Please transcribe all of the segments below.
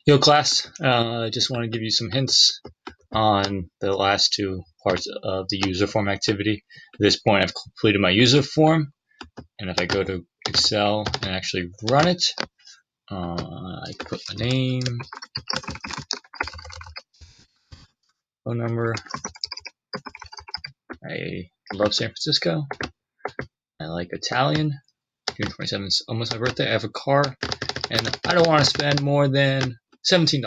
Yo, class, I just want to give you some hints on the last two parts of the user form activity. At this point, I've completed my user form, and if I go to Excel and actually run it, I put my name, phone number. I love San Francisco. I like Italian. June 27th is almost my birthday. I have a car, and I don't want to spend more than $17.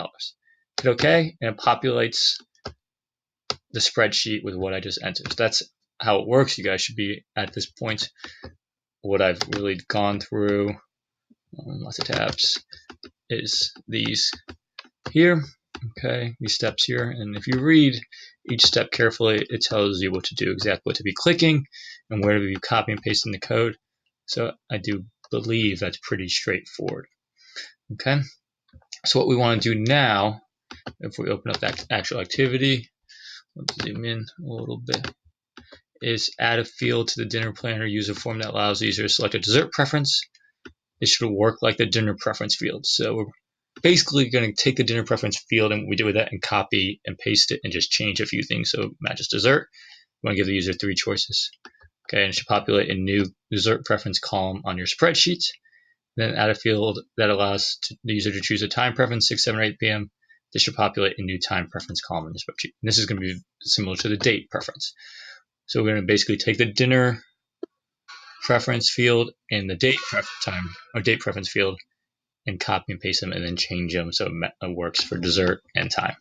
Hit OK, and it populates the spreadsheet with what I just entered. So that's how it works. You guys should be at this point. What I've really gone through, lots of tabs, is these here. Okay, these steps here. And if you read each step carefully, it tells you what to do, exactly what to be clicking and where to be copy and pasting the code. So I do believe that's pretty straightforward. Okay, so what we want to do now, if we open up that actual activity, let's zoom in a little bit, is add a field to the dinner planner user form that allows the user to select a dessert preference. It should work like the dinner preference field. So we're basically going to take the dinner preference field and what we do with that and copy and paste it and just change a few things so it matches dessert. We want to give the user 3 choices. Okay, and it should populate a new dessert preference column on your spreadsheet. Then add a field that allows the user to choose a time preference, 6, 7, or 8 p.m. This should populate a new time preference column in the spreadsheet. And this is going to be similar to the date preference. So we're going to basically take the dinner preference field and the date preference field and copy and paste them and then change them so it works for dessert and time.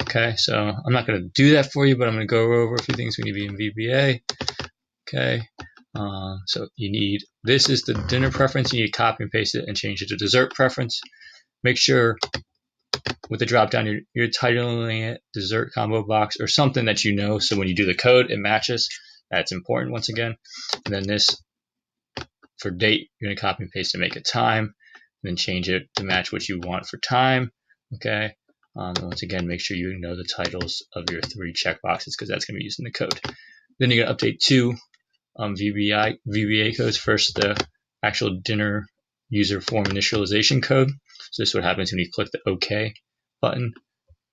Okay, so I'm not going to do that for you, but I'm going to go over a few things we need to be in VBA. Okay, so you need, this is the dinner preference. You need to copy and paste it and change it to dessert preference. Make sure with the drop down you're titling it dessert combo box or something that you know, so when you do the code it matches. That's important once again. And then this for date, you're going to copy and paste and make it time, and then change it to match what you want for time. Okay, once again, make sure you know the titles of your 3 checkboxes because that's going to be used in the code. Then you're going to update 2 VBA codes. First, the actual dinner user form initialization code. So this is what happens when you click the OK button.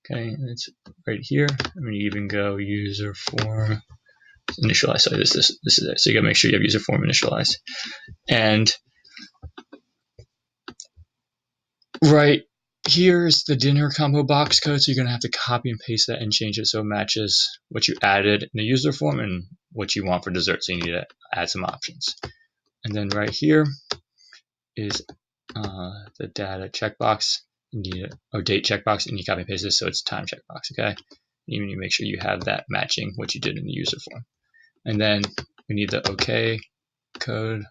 Okay, and it's right here. I'm going to even go user form initialize. So this is it. So you got to make sure you have user form initialized. And right here is the dinner combo box code. So you're going to have to copy and paste that and change it so it matches what you added in the user form and what you want for dessert. So you need to add some options. And then right here is the data checkbox. You need or date checkbox, and you copy and paste this so it's time checkbox. Okay, you need to make sure you have that matching what you did in the user form. And then we need the OK code.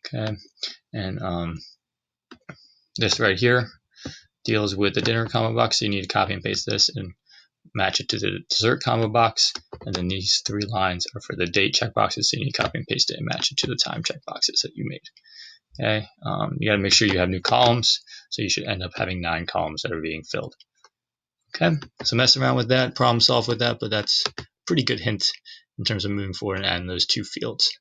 Okay, and this right here deals with the dinner combo box. So you need to copy and paste this and match it to the dessert combo box. And then these 3 lines are for the date checkboxes. So you need to copy and paste it and match it to the time checkboxes that you made. Okay, you got to make sure you have new columns. So you should end up having 9 columns that are being filled. Okay, so mess around with that, problem solve with that, but that's a pretty good hint in terms of moving forward and adding those 2 fields.